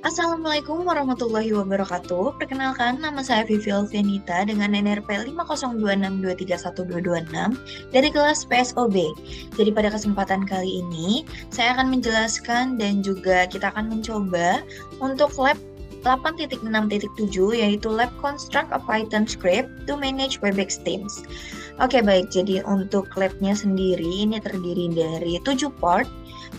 Assalamualaikum warahmatullahi wabarakatuh. Perkenalkan, nama saya Vivi Alfianita dengan NRP 50262312226 dari kelas PSOB. Jadi pada kesempatan kali ini, saya akan menjelaskan dan juga kita akan mencoba untuk lab 8.6.7 yaitu Lab Construct a Python Script to Manage Webex Teams. Oke baik, jadi untuk labnya sendiri ini terdiri dari 7 part.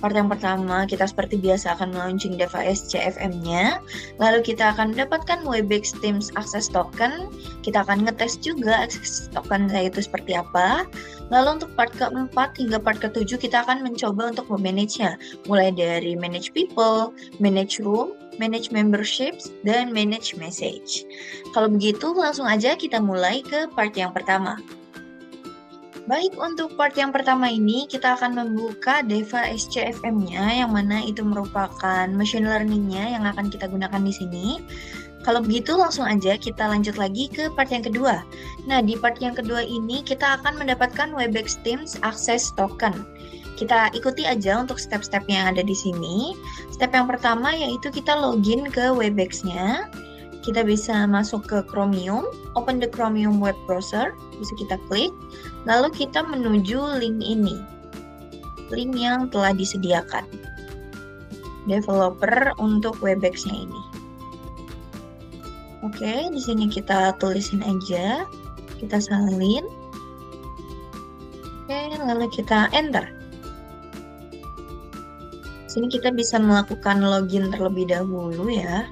Part yang pertama, kita seperti biasa akan launching device CFM-nya. Lalu kita akan mendapatkan Webex Teams Access Token. Kita akan ngetes juga access token saya itu seperti apa. Lalu untuk part keempat hingga part ketujuh kita akan mencoba untuk memanage-nya. Mulai dari manage people, manage room, manage memberships, dan manage message. Kalau begitu langsung aja kita mulai ke part yang pertama. Baik, untuk part yang pertama ini kita akan membuka Deva SCFM-nya yang mana itu merupakan machine learning-nya yang akan kita gunakan di sini. Kalau begitu langsung aja kita lanjut lagi ke part yang kedua. Nah, di part yang kedua ini kita akan mendapatkan Webex Teams Access Token. Kita ikuti aja untuk step-step yang ada di sini. Step yang pertama yaitu kita login ke Webex-nya. Kita bisa masuk ke Chromium, open the Chromium web browser, bisa kita klik, lalu kita menuju link ini, link yang telah disediakan, developer untuk Webex-nya ini. Oke, di sini kita tulisin aja, kita salin, oke, lalu kita enter. Di sini kita bisa melakukan login terlebih dahulu ya.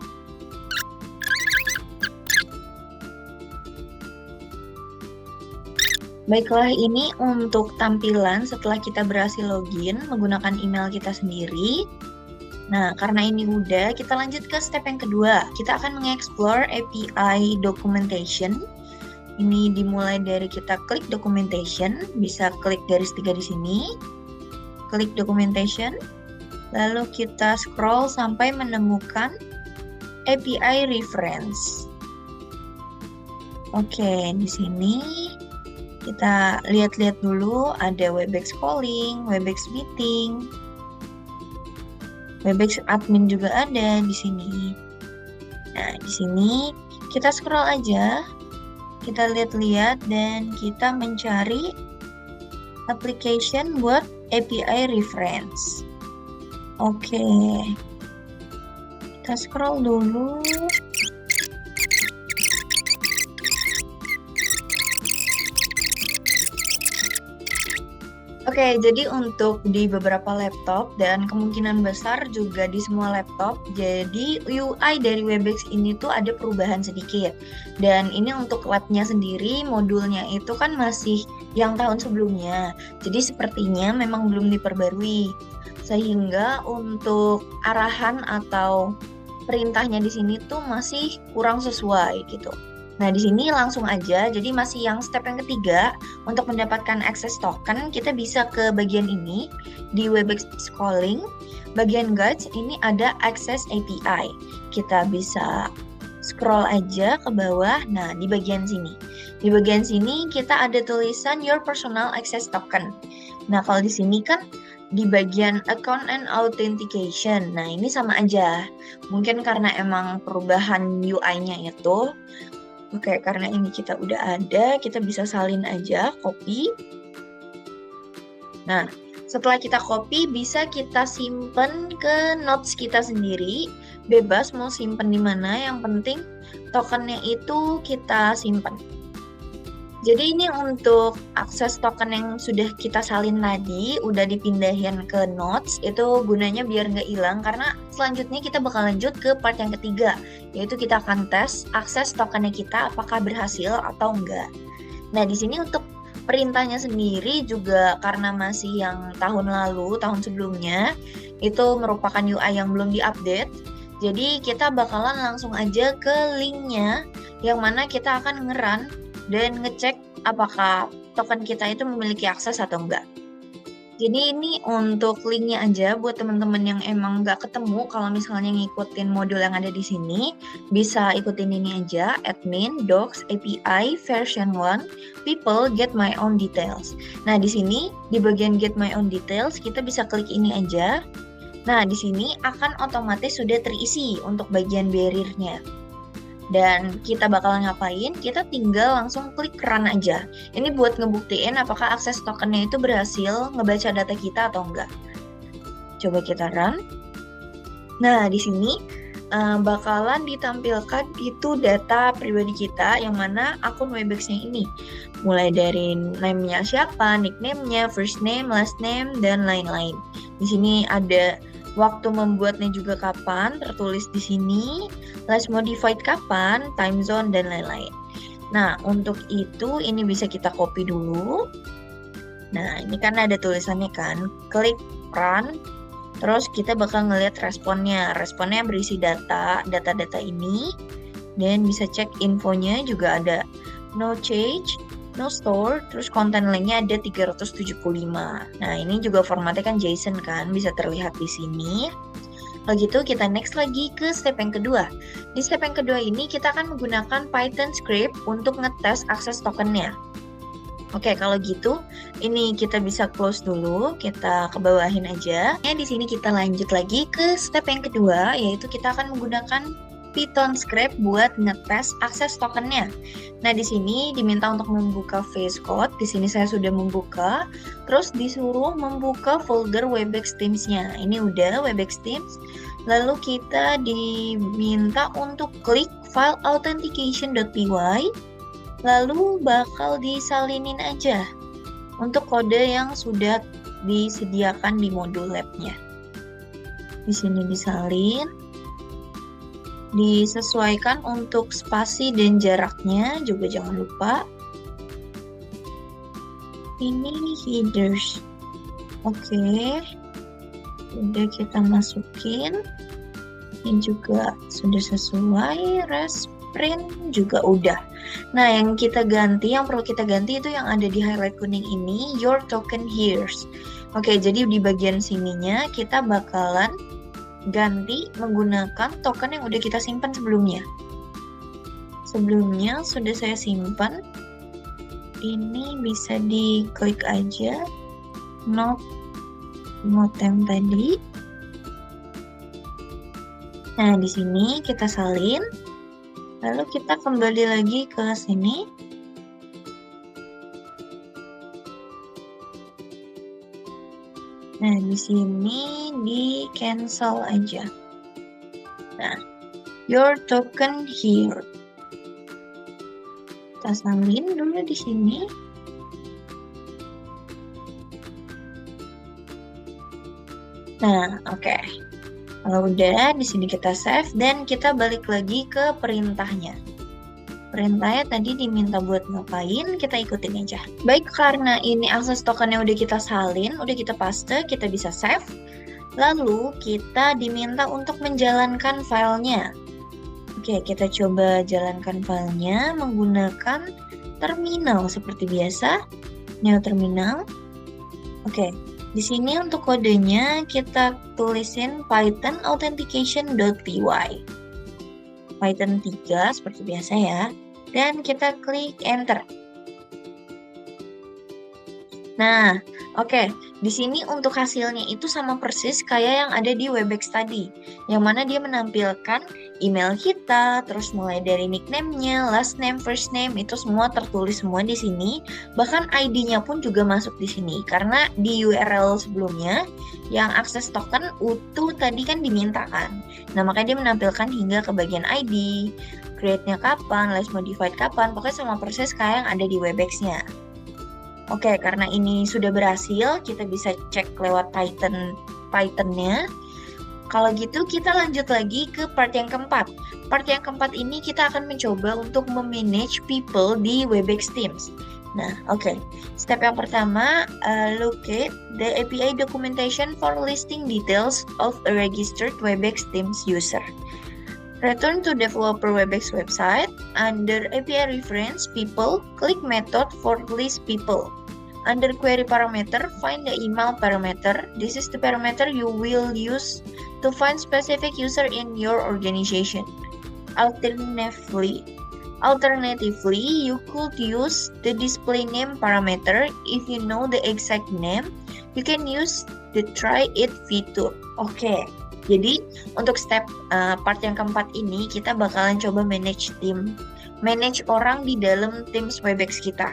Baiklah, ini untuk tampilan setelah kita berhasil login menggunakan email kita sendiri. Nah, karena ini udah, kita lanjut ke step yang kedua. Kita akan mengeksplor API documentation. Ini dimulai dari kita klik documentation, bisa klik garis 3 di sini. Klik documentation, lalu kita scroll sampai menemukan API reference. Oke, di sini kita lihat-lihat dulu, ada Webex calling, Webex meeting, Webex admin juga ada di sini. Nah, di sini kita scroll aja, kita lihat-lihat dan kita mencari application buat API reference. Oke, kita scroll dulu. Oke, jadi untuk di beberapa laptop dan kemungkinan besar juga di semua laptop, jadi UI dari Webex ini tuh ada perubahan sedikit. Dan ini untuk labnya sendiri, modulnya itu kan masih yang tahun sebelumnya. Jadi sepertinya memang belum diperbarui. Sehingga untuk arahan atau perintahnya di sini tuh masih kurang sesuai gitu. Nah, di sini langsung aja, jadi masih yang step yang ketiga, untuk mendapatkan access token, kita bisa ke bagian ini, di Webex Calling, bagian guides, ini ada access API. Kita bisa scroll aja ke bawah, nah di bagian sini. Di bagian sini kita ada tulisan Your Personal Access Token. Nah, kalau di sini kan di bagian Account and Authentication, nah ini sama aja. Mungkin karena emang perubahan UI-nya itu, oke, karena ini kita udah ada, kita bisa salin aja, copy. Nah, setelah kita copy, bisa kita simpen ke notes kita sendiri. Bebas mau simpen di mana, yang penting tokennya itu kita simpen. Jadi ini untuk akses token yang sudah kita salin tadi, udah dipindahin ke notes, itu gunanya biar nggak hilang, karena selanjutnya kita bakal lanjut ke part yang ketiga, yaitu kita akan tes akses tokennya kita apakah berhasil atau enggak. Nah, di sini untuk perintahnya sendiri juga karena masih yang tahun lalu, tahun sebelumnya, itu merupakan UI yang belum diupdate, jadi kita bakalan langsung aja ke linknya, yang mana kita akan nge-run dan ngecek apakah token kita itu memiliki akses atau enggak. Jadi ini untuk linknya aja buat teman-teman yang emang nggak ketemu kalau misalnya ngikutin modul yang ada di sini, bisa ikutin ini aja, admin, docs, API, version 1, people, get my own details. Nah, di sini, di bagian get my own details, kita bisa klik ini aja. Nah, di sini akan otomatis sudah terisi untuk bagian barrier-nya. Dan kita bakal ngapain? Kita tinggal langsung klik run aja. Ini buat ngebuktiin apakah akses tokennya itu berhasil ngebaca data kita atau enggak. Coba kita run. Nah, di sini bakalan ditampilkan itu data pribadi kita yang mana akun Webex-nya ini. Mulai dari name-nya siapa, nickname-nya, first name, last name, dan lain-lain. Di sini ada waktu membuatnya juga kapan, tertulis di sini, last modified kapan, time zone, dan lain-lain. Nah, untuk itu ini bisa kita copy dulu. Nah, ini kan ada tulisannya kan, klik run, terus kita bakal ngelihat responnya. Responnya berisi data ini, dan bisa cek infonya juga ada no change, no store, terus content linknya ada 375. Nah, ini juga formatnya kan JSON kan, bisa terlihat di sini. Kalau gitu kita next lagi ke step yang kedua. Di step yang kedua ini kita akan menggunakan Python script untuk ngetes akses tokennya. Oke, kalau gitu ini kita bisa close dulu, kita kebawahin aja. Di sini kita lanjut lagi ke step yang kedua, yaitu kita akan menggunakan Python script buat ngetes akses tokennya. Nah, di sini diminta untuk membuka VS Code. Di sini saya sudah membuka. Terus disuruh membuka folder Webex Teams-nya. Ini udah Webex Teams. Lalu kita diminta untuk klik file authentication.py. Lalu bakal disalinin aja untuk kode yang sudah disediakan di modul lab-nya. Di sini disalin. Disesuaikan untuk spasi dan jaraknya juga jangan lupa. Ini headers. Oke. Udah kita masukin. Ini juga sudah sesuai. Print juga udah. Nah, yang perlu kita ganti itu yang ada di highlight kuning ini, your token here. Oke, jadi di bagian sininya kita bakalan ganti menggunakan token yang udah kita simpan sebelumnya. Sebelumnya sudah saya simpan. Ini bisa diklik aja. Note yang tadi. Nah, di sini kita salin. Lalu kita kembali lagi ke sini. Nah, di sini di cancel aja. Nah, your token here. Kita salin dulu di sini. Nah, oke. Kalau udah, di sini kita save dan kita balik lagi ke perintahnya. Perintahnya tadi diminta buat ngapain, kita ikutin aja. Baik, karena ini akses tokennya udah kita salin, udah kita paste, kita bisa save. Lalu kita diminta untuk menjalankan filenya. Oke, kita coba jalankan filenya menggunakan terminal seperti biasa. New terminal. Oke, di sini untuk kodenya kita tulisin Python authentication.py. Python 3 seperti biasa ya. Dan kita klik enter. Nah, oke. Di sini untuk hasilnya itu sama persis kayak yang ada di Webex tadi. Yang mana dia menampilkan email kita, terus mulai dari nickname-nya, last name, first name, itu semua tertulis semua di sini. Bahkan ID-nya pun juga masuk di sini. Karena di URL sebelumnya, yang akses token utuh tadi kan diminta kan. Nah, makanya dia menampilkan hingga ke bagian ID, create-nya kapan, last modified kapan, pokoknya sama persis kayak yang ada di Webex-nya. Oke, karena ini sudah berhasil, kita bisa cek lewat Python-nya. Kalau gitu, kita lanjut lagi ke part yang keempat. Part yang keempat ini kita akan mencoba untuk memanage people di Webex Teams. Nah, oke. Step yang pertama, locate the API documentation for listing details of a registered Webex Teams user. Return to developer Webex website. Under API reference people, click method for list people. Under query parameter, find the email parameter. This is the parameter you will use to find specific user in your organization. Alternatively, you could use the display name parameter. If you know the exact name, you can use the try it fitur. Oke. Jadi untuk step part yang keempat ini kita bakalan coba manage tim, manage orang di dalam tim Webex kita.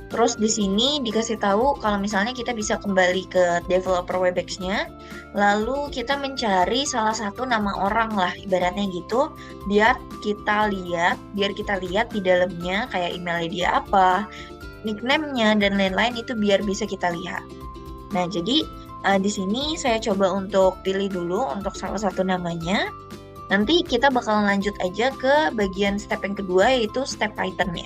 Terus di sini dikasih tahu kalau misalnya kita bisa kembali ke developer Webex-nya, lalu kita mencari salah satu nama orang lah ibaratnya gitu, biar kita lihat di dalamnya kayak emailnya dia apa, nickname-nya dan lain-lain itu biar bisa kita lihat. Nah, jadi di sini saya coba untuk pilih dulu untuk salah satu namanya. Nanti kita bakalan lanjut aja ke bagian step yang kedua, yaitu step Python-nya.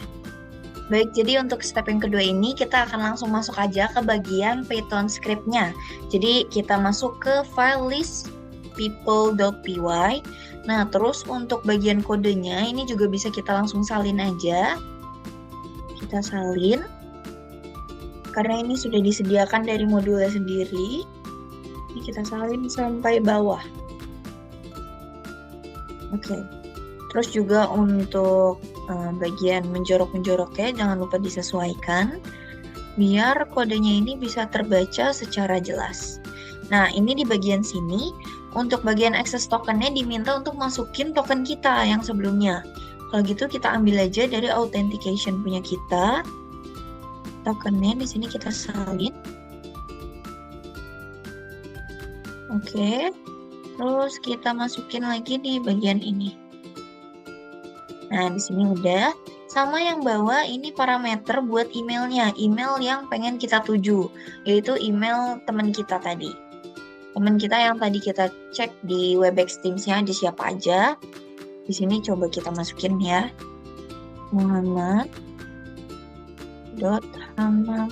Baik, jadi untuk step yang kedua ini kita akan langsung masuk aja ke bagian Python script-nya. Jadi kita masuk ke file list people.py. Nah, terus untuk bagian kodenya ini juga bisa kita langsung salin aja. Kita salin. Karena ini sudah disediakan dari modulnya sendiri. Ini kita salin sampai bawah. Oke. Terus juga untuk bagian menjorok-menjoroknya jangan lupa disesuaikan biar kodenya ini bisa terbaca secara jelas. Nah, ini di bagian sini untuk bagian access tokennya diminta untuk masukin token kita yang sebelumnya. Kalau gitu kita ambil aja dari authentication punya kita. Tokennya di sini kita salin. Oke. Terus kita masukin lagi di bagian ini. Nah, di sini udah. Sama yang bawah ini parameter buat emailnya. Email yang pengen kita tuju, yaitu email teman kita tadi. Teman kita yang tadi kita cek di Webex Teams-nya ada siapa aja. Di sini coba kita masukin ya. Muhammad. Hamam.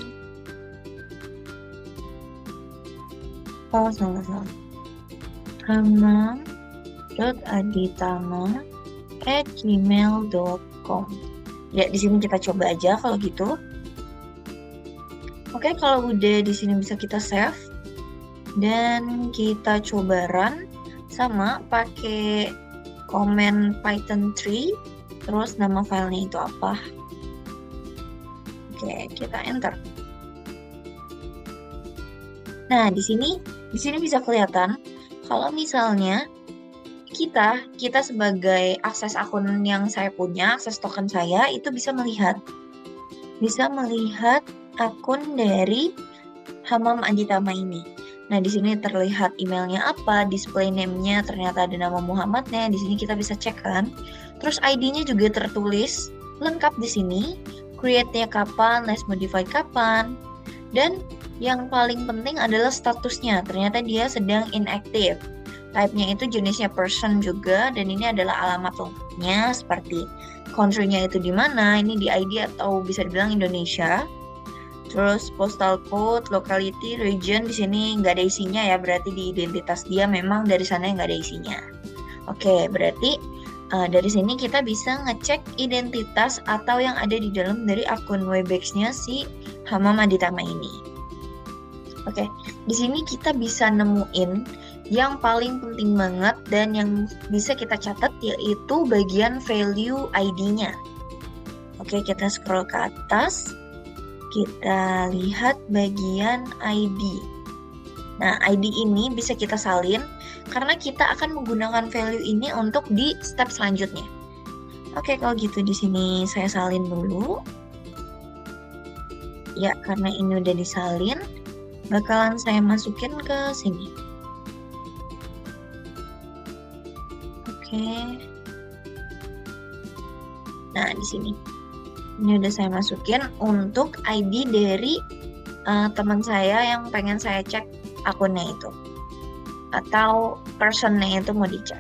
Oh, salah. hamam.aditama@gmail.com. Ya, di sini kita coba aja kalau gitu. Oke, kalau udah di sini bisa kita save dan kita coba run sama pakai command Python 3, terus nama filenya itu apa. Oke, kita enter. Nah, di sini bisa kelihatan kalau misalnya kita sebagai akses akun yang saya punya, akses token saya itu bisa melihat akun dari Hamam Aditama ini. Nah, di sini terlihat emailnya apa, display name-nya ternyata ada nama Muhammadnya. Di sini kita bisa cek kan. Terus ID-nya juga tertulis lengkap di sini. Create-nya kapan, last modified kapan. Dan yang paling penting adalah statusnya. Ternyata dia sedang inactive. Type-nya itu jenisnya person juga, dan ini adalah alamat lengkapnya seperti country-nya itu di mana, ini di ID atau bisa dibilang Indonesia. Terus postal code, locality, region di sini nggak ada isinya ya, berarti di identitas dia memang dari sana nggak ada isinya. Oke, berarti dari sini kita bisa ngecek identitas atau yang ada di dalam dari akun Webex-nya si Hamam Aditama ini. Oke, di sini kita bisa nemuin yang paling penting banget dan yang bisa kita catat yaitu bagian value ID-nya. Oke, kita scroll ke atas. Kita lihat bagian ID. Nah, ID ini bisa kita salin karena kita akan menggunakan value ini untuk di step selanjutnya. Oke, kalau gitu di sini saya salin dulu. Ya, karena ini udah disalin, bakalan saya masukin ke sini. Oke. Nah, di sini. Ini udah saya masukin untuk ID dari teman saya yang pengen saya cek akunnya itu. Atau personnya itu mau dicek.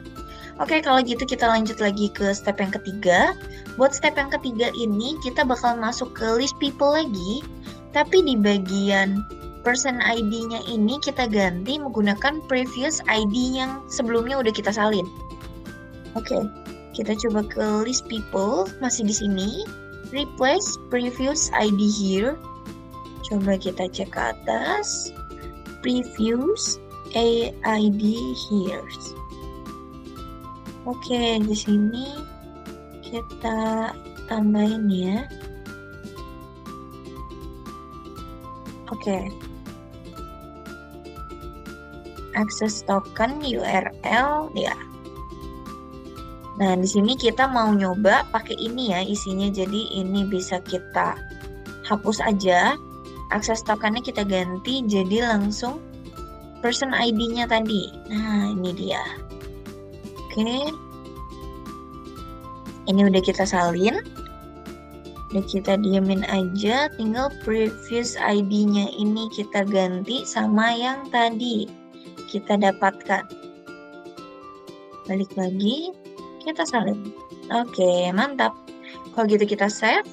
Oke, kalau gitu kita lanjut lagi ke step yang ketiga. Buat step yang ketiga ini kita bakal masuk ke list people lagi. Tapi di bagian person ID-nya ini kita ganti menggunakan previous ID yang sebelumnya udah kita salin. Oke, kita coba ke list people, masih di sini. Replace previous ID here. Coba kita cek ke atas. Previous ID here. Oke, di sini kita tambahin ya. Oke. access token URL ya. Nah, di sini kita mau nyoba pakai ini ya isinya. Jadi ini bisa kita hapus aja. Akses tokennya kita ganti jadi langsung person ID-nya tadi. Nah, ini dia. Oke. Ini udah kita salin. Udah kita diamin aja. Tinggal previous ID-nya ini kita ganti sama yang tadi kita dapatkan. Balik lagi. Kita salin. Oke, mantap. Kalau gitu kita save.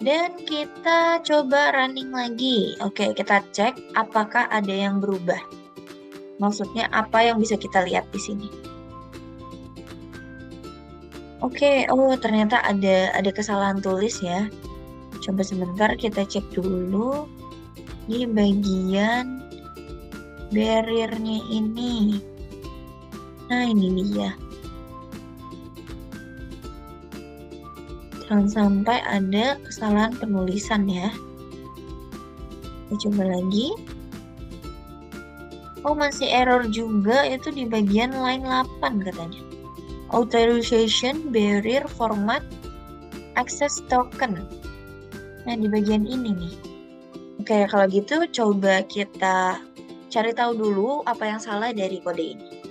Dan kita coba running lagi. Oke, kita cek apakah ada yang berubah. Maksudnya apa yang bisa kita lihat di sini. Oke, oh ternyata ada kesalahan tulis ya. Coba sebentar kita cek dulu di bagian barrier-nya ini. Nah, ini dia. Jangan sampai ada kesalahan penulisan ya. Kita coba lagi. Oh, masih error juga itu di bagian line 8 katanya. Authorization barrier format access token. Nah, di bagian ini nih. Oke, kalau gitu coba kita cari tahu dulu apa yang salah dari kode ini.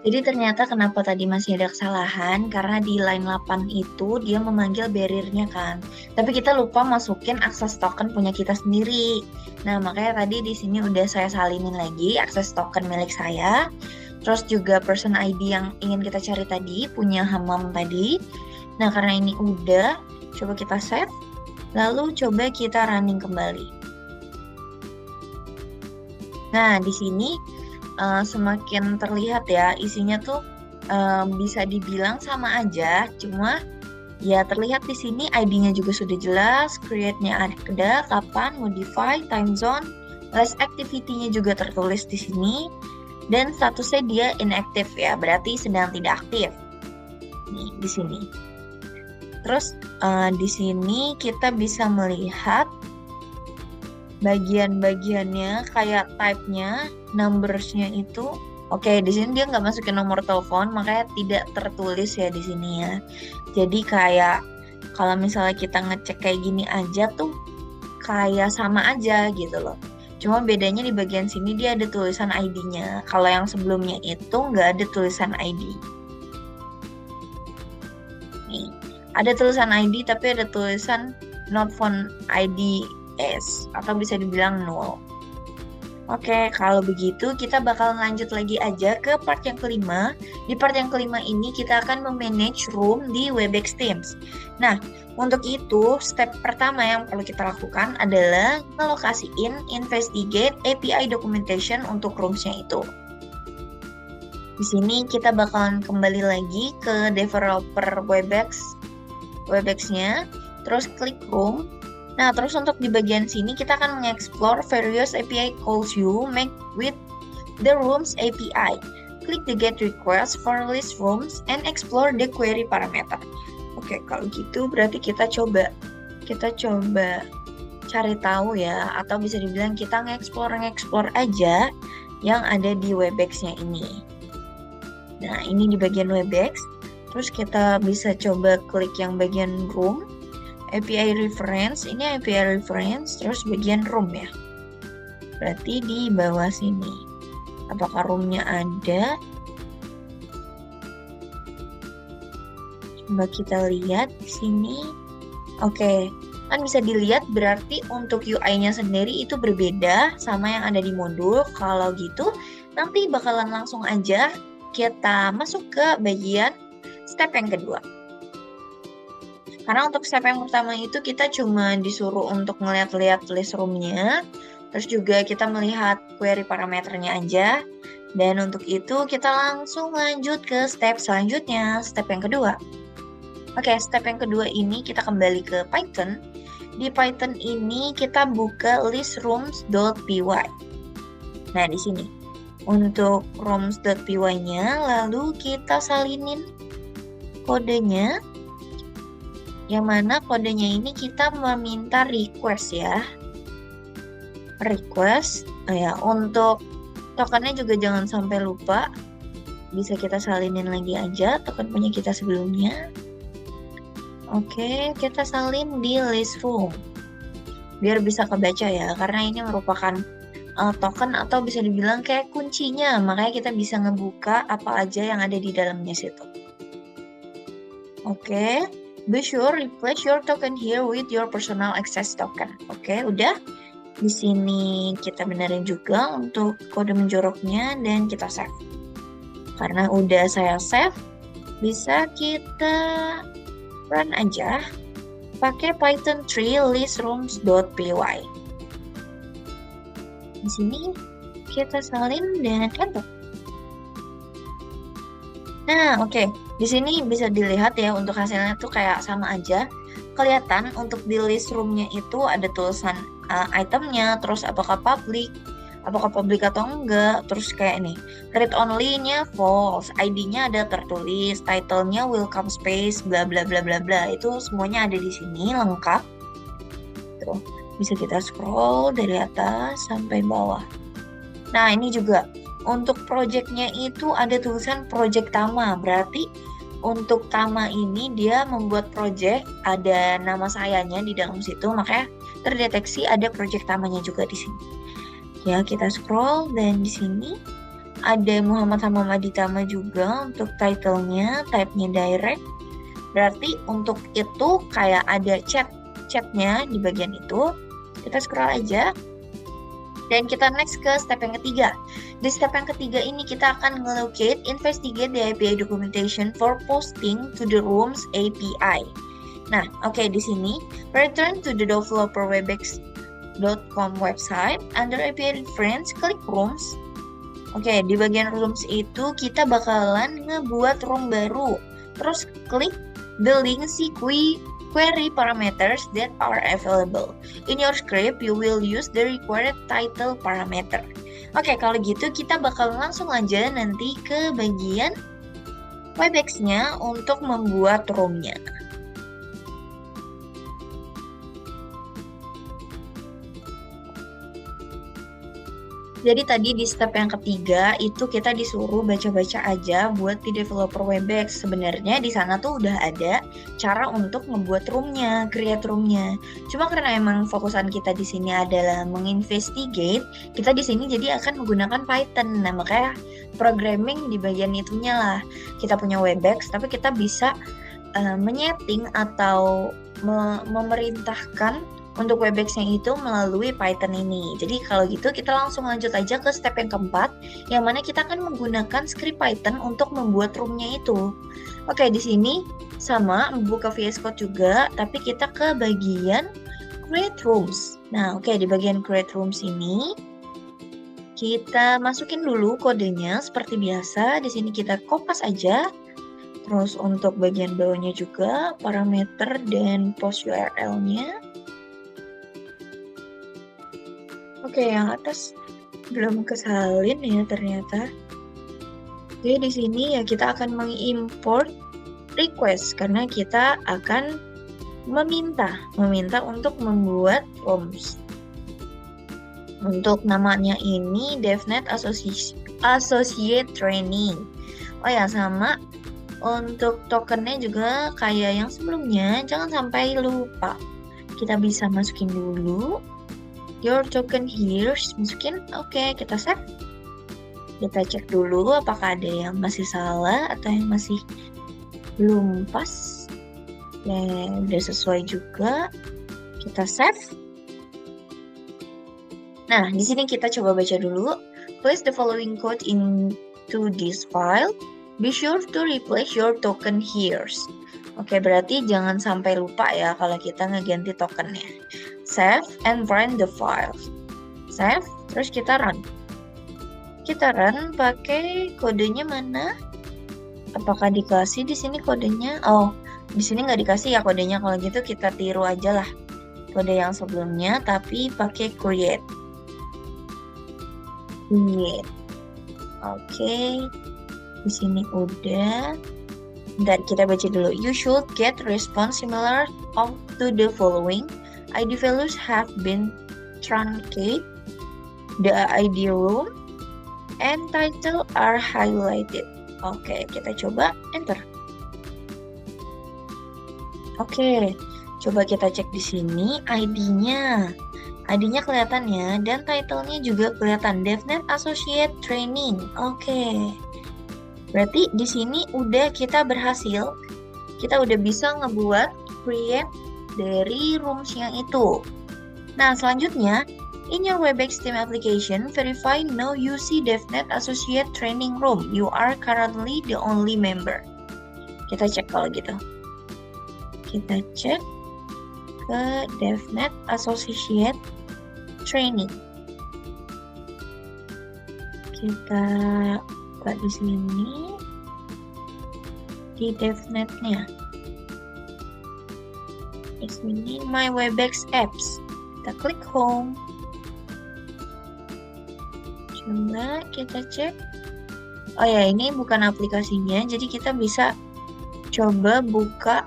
Jadi ternyata kenapa tadi masih ada kesalahan, karena di line 8 itu dia memanggil barrier-nya kan. Tapi kita lupa masukin akses token punya kita sendiri. Nah, makanya tadi di sini udah saya salinin lagi akses token milik saya. Terus juga person ID yang ingin kita cari tadi, punya Hamam tadi. Nah, karena ini udah, coba kita save. Lalu coba kita running kembali. Nah, di sini semakin terlihat ya isinya tuh bisa dibilang sama aja, cuma ya terlihat di sini ID-nya juga sudah jelas, create-nya ada, kapan, modify, time zone, last activity-nya juga tertulis di sini, dan statusnya dia inactive ya, berarti sedang tidak aktif. Nih di sini. Terus di sini kita bisa melihat bagian-bagiannya kayak type-nya, numbers-nya itu. Oke, di sini dia nggak masukin nomor telepon, makanya tidak tertulis ya di sini ya. Jadi kayak kalau misalnya kita ngecek kayak gini aja tuh kayak sama aja gitu loh. Cuma bedanya di bagian sini dia ada tulisan ID-nya. Kalau yang sebelumnya itu nggak ada tulisan ID. Nih, ada tulisan ID tapi ada tulisan not found ID atau bisa dibilang null. Oke, kalau begitu kita bakal lanjut lagi aja ke part yang kelima. Di part yang kelima ini kita akan memanage room di Webex Teams. Nah, untuk itu step pertama yang perlu kita lakukan adalah ngelokasiin investigate API documentation untuk rooms-nya itu. Di sini kita bakalan kembali lagi ke developer Webex-nya, terus klik room. Nah, terus untuk di bagian sini kita akan mengeksplor various API calls you make with the rooms API. Klik the get request for list rooms and explore the query parameter. Oke, kalau gitu berarti kita coba cari tahu ya, atau bisa dibilang kita nge-explore aja yang ada di Webex-nya ini. Nah, ini di bagian Webex. Terus kita bisa coba klik yang bagian room. API reference, ini API reference, terus bagian room ya. Berarti di bawah sini. Apakah roomnya ada? Coba kita lihat di sini. Oke, kan bisa dilihat berarti untuk UI-nya sendiri itu berbeda sama yang ada di modul. Kalau gitu, nanti bakalan langsung aja kita masuk ke bagian step yang kedua. Karena untuk step yang pertama itu kita cuma disuruh untuk ngeliat-liat list room-nya, terus juga kita melihat query parameternya aja, dan untuk itu kita langsung lanjut ke step selanjutnya, step yang kedua. Oke, step yang kedua ini kita kembali ke Python. Di Python ini kita buka listrooms.py. Nah, di sini untuk rooms.py-nya, lalu kita salinin kodenya. Yang mana kodenya ini kita meminta request ya. Request. Ya, untuk tokennya juga jangan sampai lupa. Bisa kita salinin lagi aja token punya kita sebelumnya. Oke, kita salin di list room. Biar bisa kebaca ya, karena ini merupakan token atau bisa dibilang kayak kuncinya. Makanya kita bisa ngebuka apa aja yang ada di dalamnya situ. Oke, be sure replace your token here with your personal access token. Oke, udah. Di sini kita benerin juga untuk kode menjoroknya dan kita save. Karena udah saya save, bisa kita run aja pakai Python 3 listrooms.py. Di sini kita salin dan enter. Nah, oke. Di sini bisa dilihat ya untuk hasilnya tuh kayak sama aja. Kelihatan untuk di list room-nya itu ada tulisan itemnya, terus apakah public atau enggak, terus kayak ini read only-nya false, ID-nya ada tertulis, title-nya welcome space bla bla bla bla bla, itu semuanya ada di sini lengkap. Tuh, bisa kita scroll dari atas sampai bawah. Nah, ini juga untuk project-nya itu ada tulisan project Tama, berarti untuk Tama ini dia membuat project, ada nama sayanya di dalam situ, makanya terdeteksi ada project Tamanya juga di sini. Ya, kita scroll dan di sini ada Muhammad Hamam Aditama juga untuk title-nya, type-nya direct. Berarti untuk itu kayak ada chatnya di bagian itu. Kita scroll aja. Dan kita next ke step yang ketiga. Di step yang ketiga ini kita akan nge-locate, investigate the API documentation for posting to the Rooms API. Nah, oke, di sini return to the developer webex.com website, under API reference, klik Rooms. Oke, di bagian Rooms itu kita bakalan ngebuat room baru. Terus klik the link see query parameters that are available. In your script, you will use the required title parameter. Oke, kalau gitu kita bakal langsung aja nanti ke bagian Webex-nya untuk membuat room-nya. Jadi tadi di step yang ketiga itu kita disuruh baca-baca aja buat di developer Webex. Sebenarnya di sana tuh udah ada cara untuk membuat room-nya, create room-nya. Cuma karena emang fokusan kita di sini adalah menginvestigate, kita di sini jadi akan menggunakan Python. Nah, makanya programming di bagian itunya lah. Kita punya Webex, tapi kita bisa menyeting atau memerintahkan untuk Webex-nya itu melalui Python ini. Jadi kalau gitu kita langsung lanjut aja ke step yang keempat, yang mana kita akan menggunakan script Python untuk membuat room-nya itu. Oke, di sini sama membuka VS Code juga, tapi kita ke bagian create rooms. Nah, oke, di bagian create rooms ini kita masukin dulu kodenya seperti biasa. Di sini kita kopas aja. Terus untuk bagian bawahnya juga parameter dan post URL-nya. Oke, yang atas belum kesalin ya ternyata. Jadi di sini ya kita akan mengimport request karena kita akan meminta untuk membuat rooms. Untuk namanya ini DevNet Associate Training. Oh ya, sama untuk tokennya juga kayak yang sebelumnya, jangan sampai lupa. Kita bisa masukin dulu your token here, masukin, oke, kita save. Kita cek dulu apakah ada yang masih salah atau yang masih belum pas. Ya, udah sesuai juga. Kita save. Nah, di sini kita coba baca dulu. Place the following code into this file. Be sure to replace your token here. Oke, berarti jangan sampai lupa ya kalau kita ngeganti tokennya. Save and run the file. Save, terus kita run. Kita run pakai kodenya mana? Apakah dikasih di sini kodenya? Oh, di sini nggak dikasih ya kodenya. Kalau gitu kita tiru aja lah kode yang sebelumnya, tapi pakai create. Oke, di sini udah. Bentar, kita baca dulu. You should get response similar to the following. ID values have been truncated. The ID room and title are highlighted. Oke, kita coba enter. Oke, coba kita cek di sini ID-nya. ID-nya kelihatan ya, dan title-nya juga kelihatan. DevNet Associate Training. Oke. Berarti di sini udah kita berhasil. Kita udah bisa ngebuat create dari rooms yang itu. Nah, selanjutnya, in your Webex Team application, verify no UC DevNet Associate Training Room. You are currently the only member. Kita cek kalau gitu. Kita cek ke DevNet Associate Training. Kita buka di sini di DevNet-nya. Di sini My Webex Apps. Kita klik Home. Coba kita cek. Oh ya, ini bukan aplikasinya, jadi kita bisa coba buka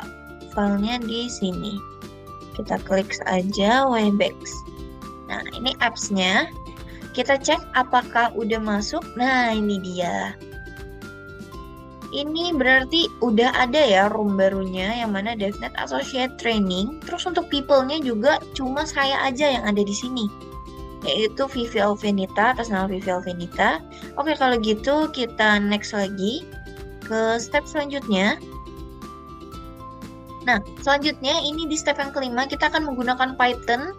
filenya di sini. Kita klik saja Webex. Nah, ini apps-nya. Kita cek apakah udah masuk. Nah, ini dia. Ini berarti udah ada ya room barunya yang mana DevNet Associate Training. Terus untuk people-nya juga cuma saya aja yang ada di sini. Yaitu Vivi Alvenita, atas nama Vivi Alvenita. Oke, kalau gitu kita next lagi ke step selanjutnya. Nah, selanjutnya ini di step yang kelima kita akan menggunakan Python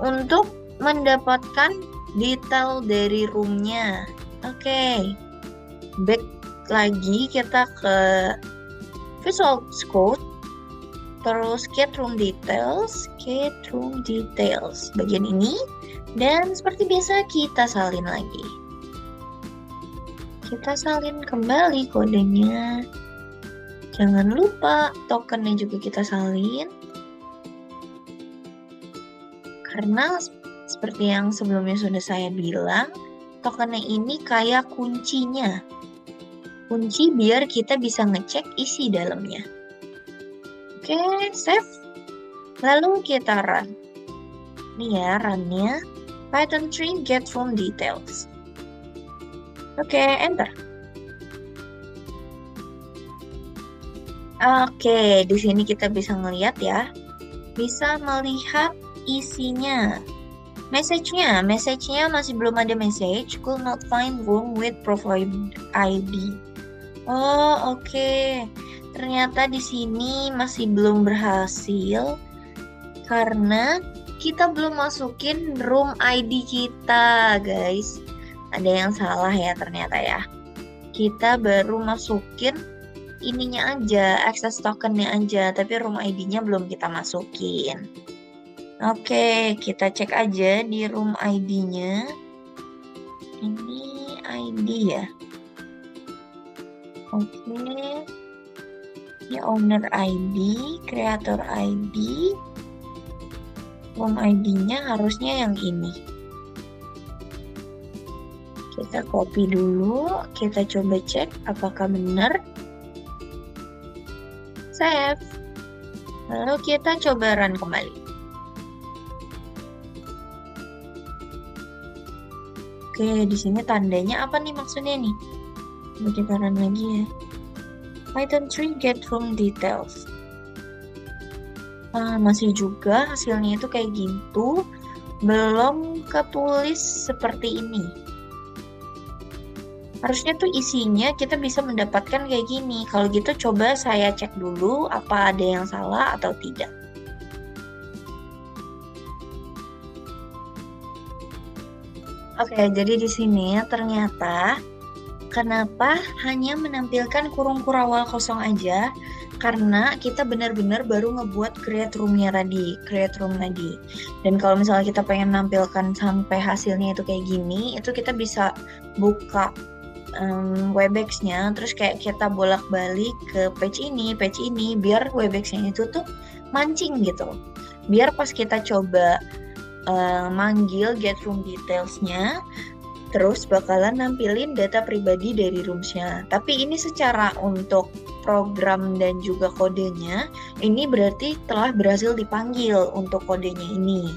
untuk mendapatkan detail dari roomnya. Oke. Back lagi kita ke Visual Code, terus get room details bagian ini, dan seperti biasa kita salin lagi. Kita salin kembali kodenya. Jangan lupa tokennya juga kita salin. Karena seperti yang sebelumnya sudah saya bilang, tokennya ini kayak kuncinya. Kunci biar kita bisa ngecek isi dalamnya. Oke, save. Lalu kita run. Ini ya run-nya. Python 3 get room details. Oke, enter. Oke, di sini kita bisa ngelihat ya. Bisa melihat isinya. Message-nya masih belum ada message. Could not find room with profile ID. Oh, oke. Ternyata di sini masih belum berhasil karena kita belum masukin room ID kita, guys. Ada yang salah ya ternyata ya. Kita baru masukin ininya aja, access tokennya aja, tapi room ID-nya belum kita masukin. Oke, kita cek aja di room ID-nya. Ini ID ya. Oke. Ini owner ID, creator ID. Room ID-nya harusnya yang ini. Kita copy dulu, kita coba cek apakah benar. Save. Lalu kita coba run kembali. Oke, di sini tandanya apa nih maksudnya nih? Coba kita run lagi ya. Python 3 get room details. Masih juga hasilnya itu kayak gitu. Belum ketulis seperti ini. Harusnya tuh isinya kita bisa mendapatkan kayak gini. Kalau gitu coba saya cek dulu apa ada yang salah atau tidak. Oke, jadi di sini ternyata kenapa hanya menampilkan kurung kurawal kosong aja? Karena kita benar-benar baru ngebuat create room-nya tadi, create room tadi. Dan kalau misalnya kita pengen nampilkan sampai hasilnya itu kayak gini, itu kita bisa buka Webex-nya, terus kayak kita bolak-balik ke page ini, biar Webex-nya itu tuh mancing gitu. Biar pas kita coba manggil get room details-nya, terus bakalan nampilin data pribadi dari rooms-nya. Tapi ini secara untuk program dan juga kodenya, ini berarti telah berhasil dipanggil untuk kodenya ini.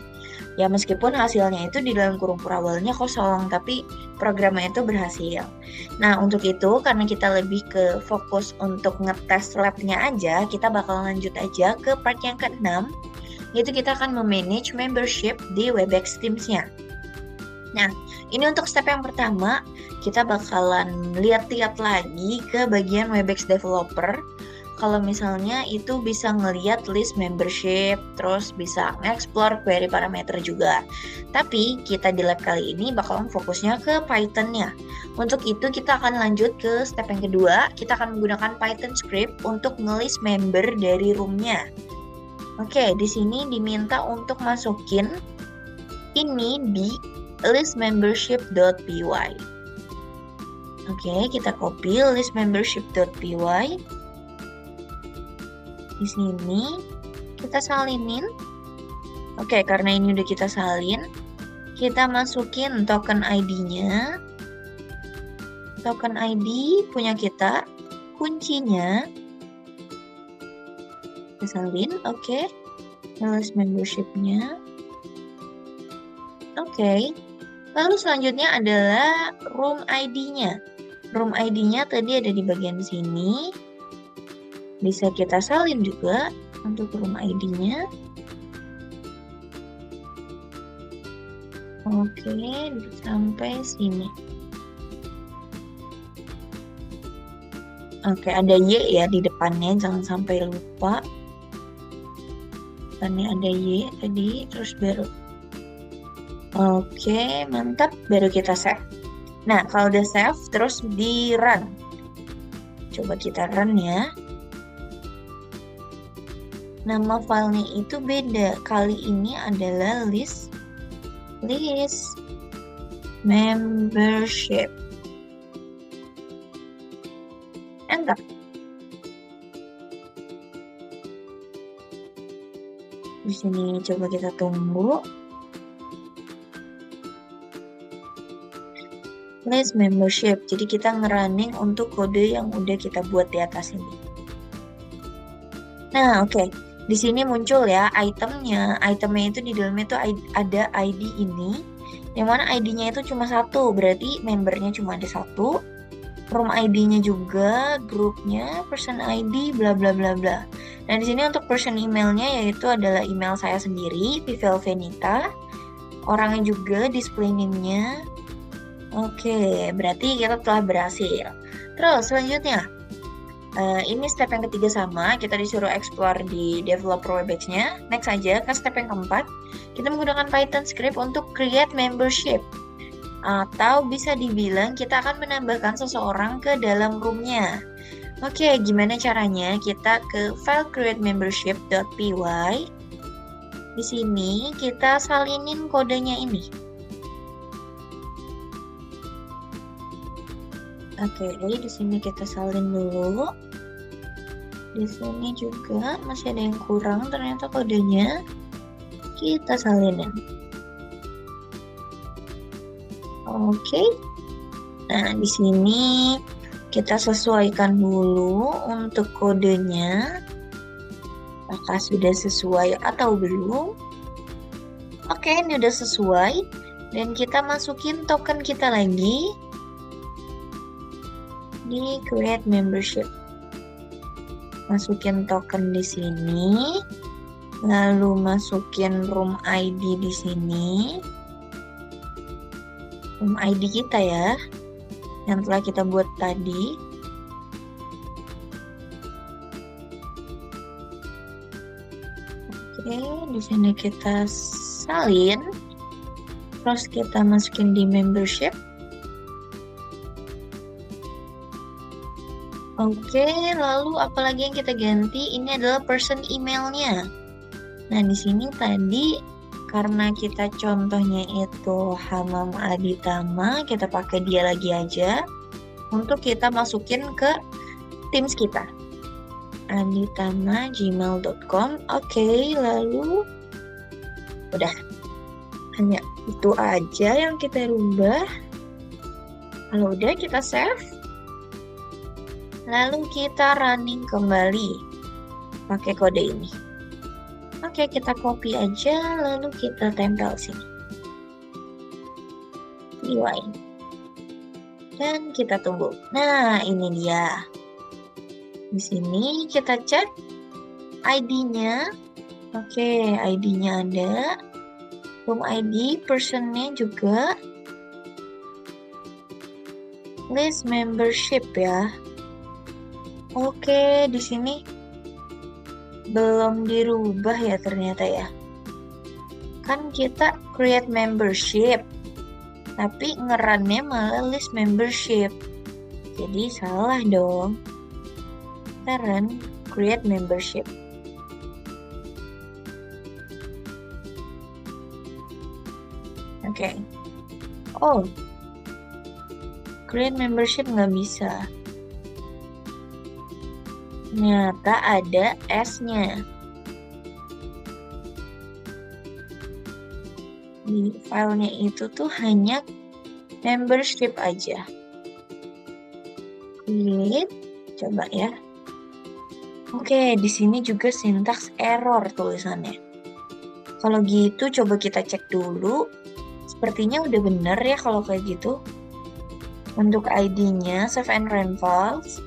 Ya meskipun hasilnya itu di dalam kurung awalnya kosong, tapi programnya itu berhasil. Nah untuk itu karena kita lebih ke fokus untuk ngetes labnya aja, kita bakal lanjut aja ke part yang ke-6, yaitu kita akan memanage membership di Webex Teams-nya. Nah ini untuk step yang pertama, kita bakalan lihat-lihat lagi ke bagian Webex Developer. Kalau misalnya itu bisa ngeliat list membership, terus bisa explore query parameter juga. Tapi kita di lab kali ini bakalan fokusnya ke Python-nya. Untuk itu kita akan lanjut ke step yang kedua. Kita akan menggunakan Python script untuk ngelist member dari room-nya. Oke, di sini diminta untuk masukin ini di list membership.py. Oke, kita copy list membership.py. Di sini kita salinin. Oke, karena ini udah kita salin, kita masukin token ID-nya. Token ID punya kita, kuncinya kita salin. Oke, list membership-nya. Oke, lalu selanjutnya adalah room ID-nya. Room ID-nya tadi ada di bagian sini. Bisa kita salin juga untuk room ID-nya. Oke, sampai sini. Oke, ada Y ya di depannya, jangan sampai lupa. Depannya ada Y tadi, terus baru. Oke, mantap, baru kita save. Nah, kalau udah save, terus di run. Coba kita run ya. Nama filenya itu beda. Kali ini adalah list membership. Enter. Di sini coba kita tunggu. List membership. Jadi kita ngerunning untuk kode yang udah kita buat di atas ini. Nah, oke. Di sini muncul ya itemnya. Itemnya itu di dalamnya itu ada ID ini. Yang mana ID-nya itu cuma satu. Berarti membernya cuma ada satu. Room ID-nya juga, grupnya, person ID, bla bla bla bla. Nah, di sini untuk person emailnya yaitu adalah email saya sendiri, Vivel Venita. Orangnya juga, display name-nya. Oke, berarti kita telah berhasil. Terus selanjutnya. Ini step yang ketiga sama, kita disuruh explore di developer Webex-nya. Next aja ke step yang keempat, kita menggunakan Python script untuk create membership. Atau bisa dibilang kita akan menambahkan seseorang ke dalam room-nya. Oke, gimana caranya? Kita ke file create membership.py. Di sini kita salinin kodenya ini. Oke, di sini kita salin dulu. Di sini juga masih ada yang kurang ternyata kodenya. Kita salinin. Oke. Nah, di sini kita sesuaikan dulu untuk kodenya. Apakah sudah sesuai atau belum? Oke, ini udah sesuai. Dan kita masukin token kita lagi di create membership. Masukin token di sini, lalu masukin room ID di sini. Room ID kita ya, yang telah kita buat tadi. Oke, di sini kita salin, terus kita masukin di membership. Oke, lalu apalagi yang kita ganti? Ini adalah person emailnya. Nah, di sini tadi karena kita contohnya itu Hamam Aditama, kita pakai dia lagi aja untuk kita masukin ke Teams kita. aditama@gmail.com. Oke, lalu udah. Hanya itu aja yang kita rubah. Kalau udah kita save. Lalu kita running kembali pakai kode ini. Oke, kita copy aja, lalu kita tempel sini. UI. Dan kita tunggu. Nah, ini dia. Di sini kita cek ID-nya. Oke, ID-nya ada. Room ID, personnya juga. List membership ya. Oke, di sini belum dirubah ya ternyata ya. Kan kita create membership, tapi ngerunnya malah list membership. Jadi salah dong. Kita run create membership. Oke. Oh, create membership nggak bisa. Ternyata ada S-nya. Di filenya itu tuh hanya membership aja. Create, coba ya. Oke, di sini juga sintaks error tulisannya. Kalau gitu coba kita cek dulu. Sepertinya udah bener ya kalau kayak gitu. Untuk ID-nya, save and run files.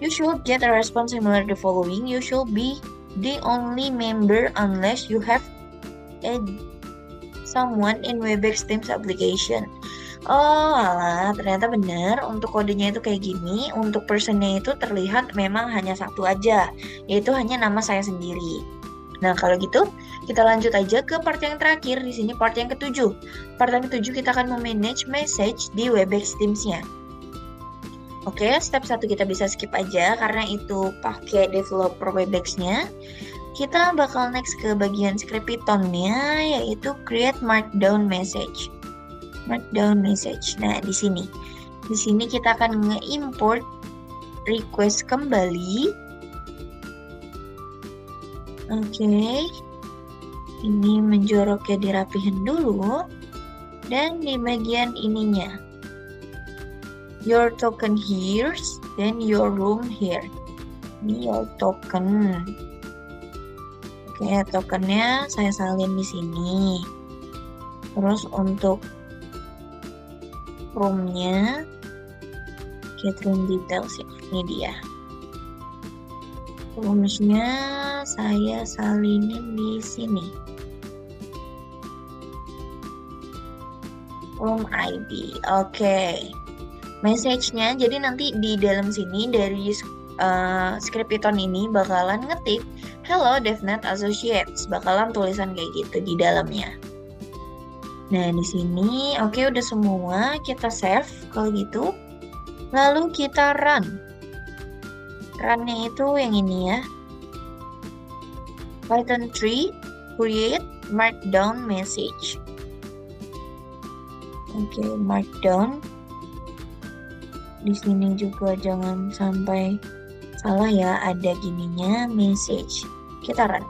You should get a response similar to the following. You should be the only member unless you have add someone in Webex Teams application. Oh, alah, ternyata benar. Untuk kodenya itu kayak gini. Untuk personnya itu terlihat memang hanya satu aja, yaitu hanya nama saya sendiri. Nah, kalau gitu, kita lanjut aja ke part yang terakhir. Di sini part yang ketujuh. Part yang ketujuh kita akan memanage message di Webex Teams-nya. Oke, step 1 kita bisa skip aja karena itu pakai developer Webex-nya. Kita bakal next ke bagian Scrippiton-nya, yaitu create markdown message. Markdown message. Nah, di sini kita akan nge-import request kembali. Oke. Ini menjoroknya dirapihin dulu. Dan di bagian ininya, your token here, then your room here. Ini your token. Oke, tokennya saya salin di sini. Terus untuk roomnya, get room details ya. Ini dia. Roomsnya saya salinin di sini. Room ID. Oke. Message-nya, jadi nanti di dalam sini dari Scrippiton ini bakalan ngetik Hello DevNet Associates, bakalan tulisan kayak gitu di dalamnya. Nah, di sini oke, udah semua, kita save kalau gitu. Lalu kita run. Run-nya itu yang ini ya. Python 3 create markdown message. Oke, markdown. Di sini juga jangan sampai salah ya, ada gininya message. Kita run.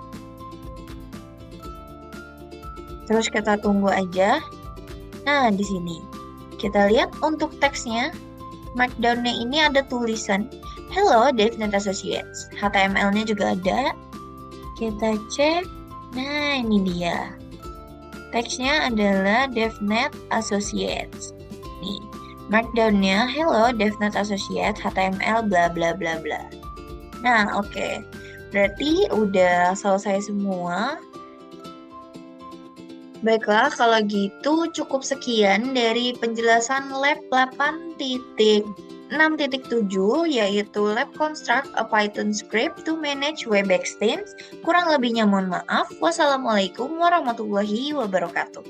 Terus kita tunggu aja. Nah, di sini kita lihat untuk teksnya, markdown-nya ini ada tulisan Hello DevNet Associates. HTML-nya juga ada. Kita cek. Nah, ini dia. Teksnya adalah DevNet Associates. Nih, markdown-nya Hello DevNet Associates HTML bla bla bla bla. Nah, oke. Berarti udah selesai semua. Baiklah, kalau gitu cukup sekian dari penjelasan lab 8.6.7, yaitu Lab Construct a Python Script to Manage Webex Teams. Kurang lebihnya mohon maaf. Wassalamualaikum warahmatullahi wabarakatuh.